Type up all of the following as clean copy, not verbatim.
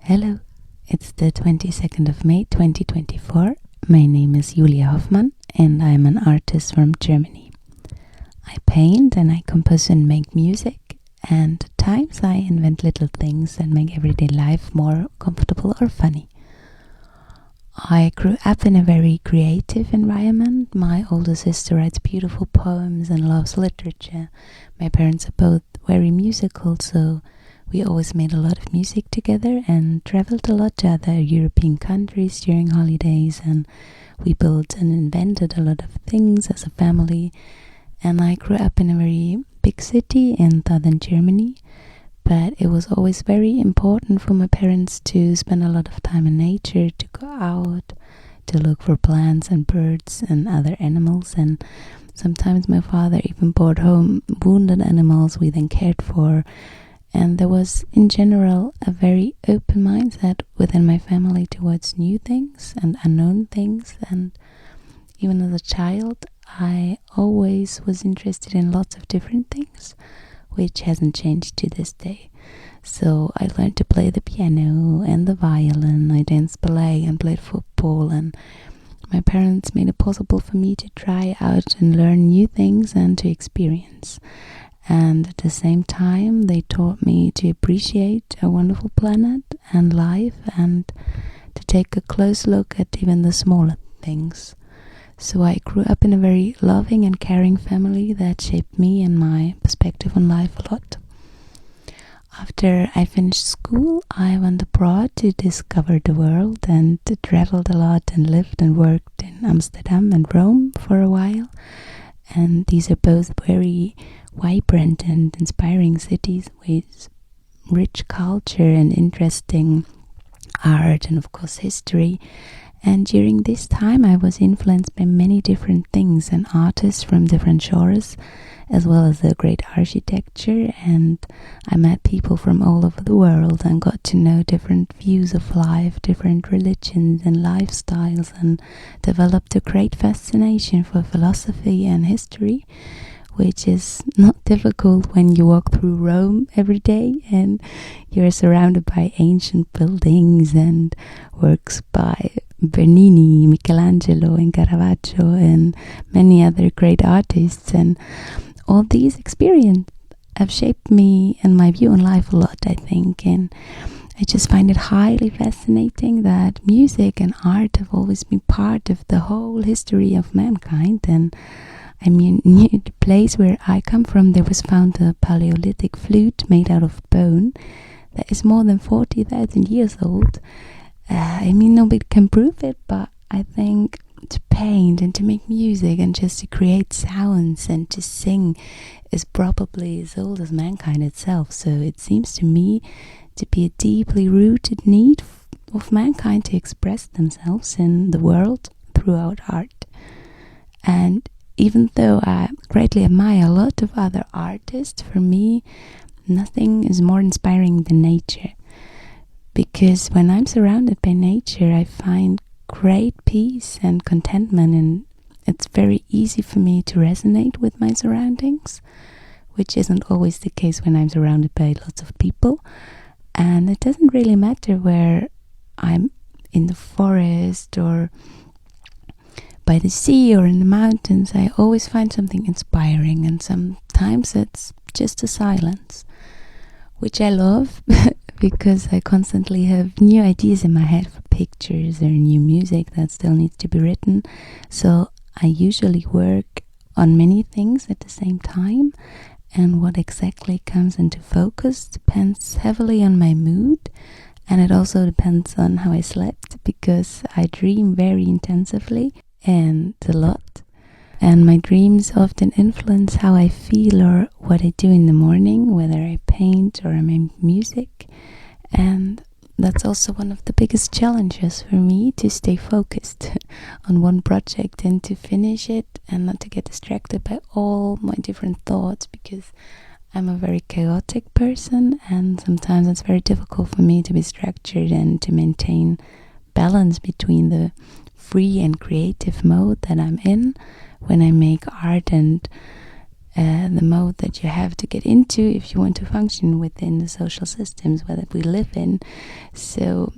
Hello, it's the 22nd of May 2024. My name is Julia Hoffmann and I'm an artist from Germany. I paint and I compose and make music, and at times I invent little things that make everyday life more comfortable or funny. I grew up in a very creative environment. My older sister writes beautiful poems and loves literature. My parents are both very musical, so we always made a lot of music together and traveled a lot to other European countries during holidays, and we built and invented a lot of things as a family. And I grew up in a very big city in southern Germany, but it was always very important for my parents to spend a lot of time in nature, to go out, to look for plants and birds and other animals. And sometimes my father even brought home wounded animals we then cared for. And there was, in general, a very open mindset within my family towards new things and unknown things. And even as a child, I always was interested in lots of different things, which hasn't changed to this day. So I learned to play the piano and the violin. I danced ballet and played football, and my parents made it possible for me to try out and learn new things and to experience. And at the same time, they taught me to appreciate a wonderful planet and life, and to take a close look at even the smaller things. So I grew up in a very loving and caring family that shaped me and my perspective on life a lot. After I finished school, I went abroad to discover the world and traveled a lot and lived and worked in Amsterdam and Rome for a while. And these are both very vibrant and inspiring cities with rich culture and interesting art and of course history. And during this time I was influenced by many different things and artists from different genres, as well as the great architecture, and I met people from all over the world and got to know different views of life, different religions and lifestyles, and developed a great fascination for philosophy and history, which is not difficult when you walk through Rome every day and you're surrounded by ancient buildings and works by Bernini, Michelangelo and Caravaggio and many other great artists. And all these experiences have shaped me and my view on life a lot, I think. And I just find it highly fascinating that music and art have always been part of the whole history of mankind. And I mean, near the place where I come from, there was found a Paleolithic flute made out of bone that is more than 40,000 years old. I mean, nobody can prove it, but I think to paint and to make music and just to create sounds and to sing is probably as old as mankind itself. So it seems to me to be a deeply rooted need of mankind to express themselves in the world throughout art. And even though I greatly admire a lot of other artists, for me, nothing is more inspiring than nature. Because when I'm surrounded by nature, I find great peace and contentment, and it's very easy for me to resonate with my surroundings, which isn't always the case when I'm surrounded by lots of people. And it doesn't really matter where I'm in the forest or by the sea or in the mountains. I always find something inspiring, and sometimes it's just a silence, which I love because I constantly have new ideas in my head for pictures or new music that still needs to be written. So I usually work on many things at the same time, and what exactly comes into focus depends heavily on my mood, and it also depends on how I slept, because I dream very intensively and a lot, and my dreams often influence how I feel or what I do in the morning, whether I paint or I make music. And that's also one of the biggest challenges for me, to stay focused on one project and to finish it and not to get distracted by all my different thoughts, because I'm a very chaotic person and sometimes it's very difficult for me to be structured and to maintain balance between the free and creative mode that I'm in when I make art and the mode that you have to get into if you want to function within the social systems that we live in. So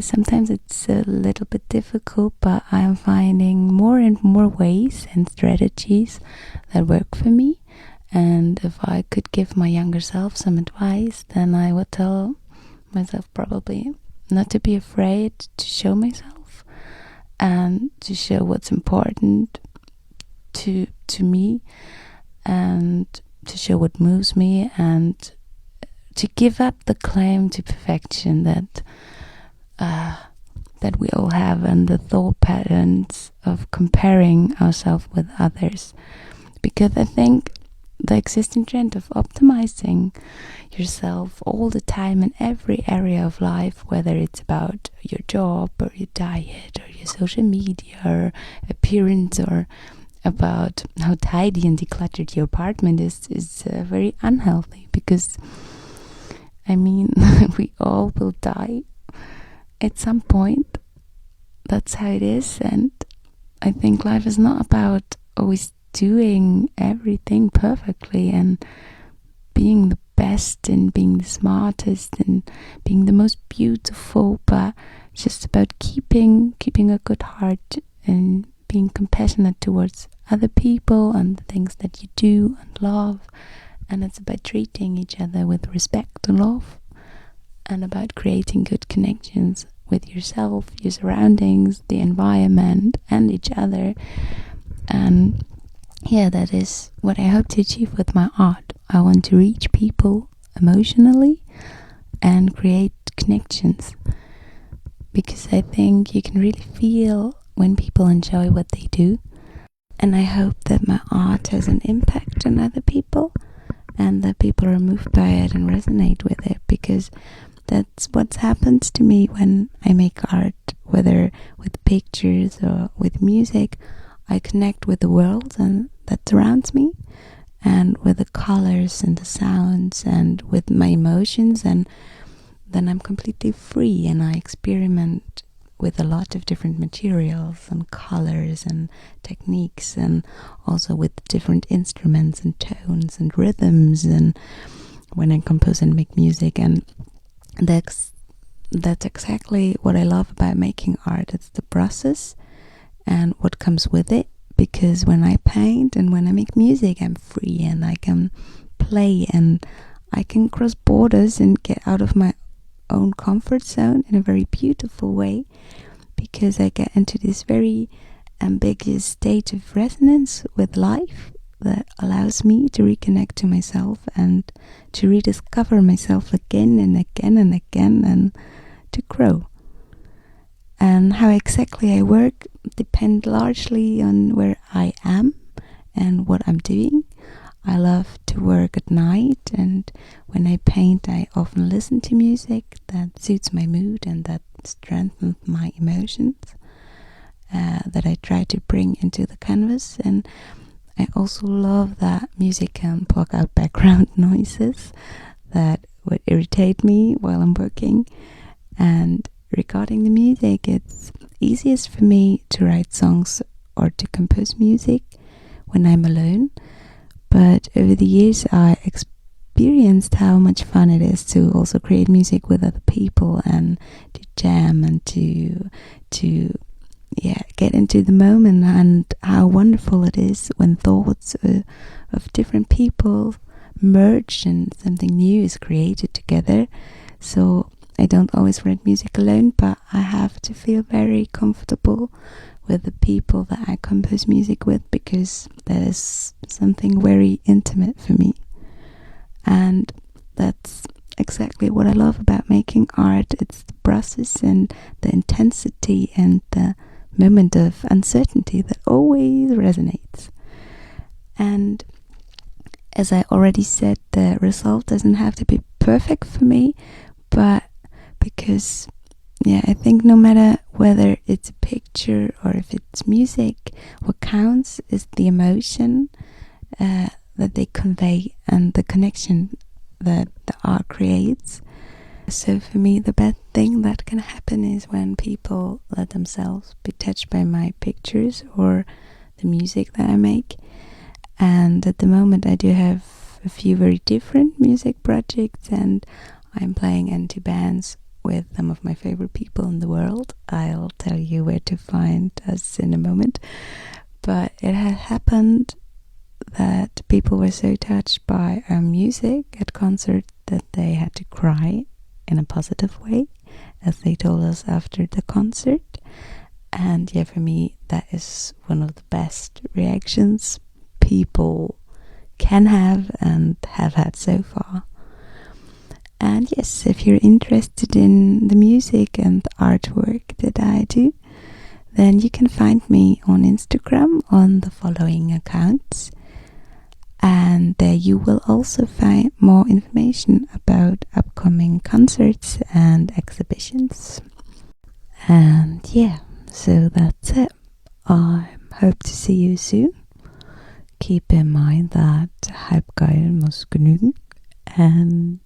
sometimes it's a little bit difficult, but I'm finding more and more ways and strategies that work for me. And if I could give my younger self some advice, then I would tell myself probably not to be afraid to show myself and to show what's important to me, and to show what moves me, and to give up the claim to perfection that we all have, and the thought patterns of comparing ourselves with others. Because I think the existing trend of optimizing yourself all the time in every area of life, whether it's about your job or your diet or your social media or appearance or about how tidy and decluttered your apartment is very unhealthy. Because I mean, we all will die at some point. That's how it is. And I think life is not about always doing everything perfectly and being the best and being the smartest and being the most beautiful, but just about keeping a good heart and being compassionate towards other people and the things that you do and love. And it's about treating each other with respect and love, and about creating good connections with yourself, your surroundings, the environment, and each other. And that is what I hope to achieve with my art. I want to reach people emotionally and create connections, because I think you can really feel when people enjoy what they do. And I hope that my art has an impact on other people, and that people are moved by it and resonate with it, because that's what happens to me when I make art, whether with pictures or with music. I connect with the world and that surrounds me, and with the colors and the sounds and with my emotions, and then I'm completely free, and I experiment with a lot of different materials and colors and techniques, and also with different instruments and tones and rhythms, and when I compose and make music. And that's exactly what I love about making art. It's the process and what comes with it, because when I paint and when I make music, I'm free, and I can play, and I can cross borders and get out of my own comfort zone in a very beautiful way, because I get into this very ambiguous state of resonance with life that allows me to reconnect to myself and to rediscover myself again and again and again, and to grow. And how exactly I work depends largely on where I am and what I'm doing. I love to work at night, and when I paint I often listen to music that suits my mood and that strengthens my emotions, that I try to bring into the canvas. And I also love that music can block out background noises that would irritate me while I'm working. And regarding the music, it's easiest for me to write songs or to compose music when I'm alone. But over the years I experienced how much fun it is to also create music with other people, and to jam, and to get into the moment, and how wonderful it is when thoughts of different people merge and something new is created together. So I don't always write music alone, but I have to feel very comfortable with the people that I compose music with, because that is something very intimate for me. And that's exactly what I love about making art. It's the process and the intensity and the moment of uncertainty that always resonates. And as I already said, the result doesn't have to be perfect for me, but because I think no matter whether it's a picture or if it's music, what counts is the emotion that they convey and the connection that the art creates. So for me, the best thing that can happen is when people let themselves be touched by my pictures or the music that I make. And at the moment I do have a few very different music projects, and I'm playing in 2 bands with some of my favorite people in the world. I'll tell you where to find us in a moment. But it had happened that people were so touched by our music at concert that they had to cry in a positive way, as they told us after the concert. And yeah, for me, that is one of the best reactions people can have and have had so far. And yes, if you're interested in the music and the artwork that I do, then you can find me on Instagram on the following accounts. And there you will also find more information about upcoming concerts and exhibitions. And yeah, so that's it. I hope to see you soon. Keep in mind that halbgeil muss genügen, and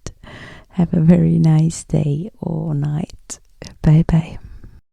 have a very nice day or night. Bye bye.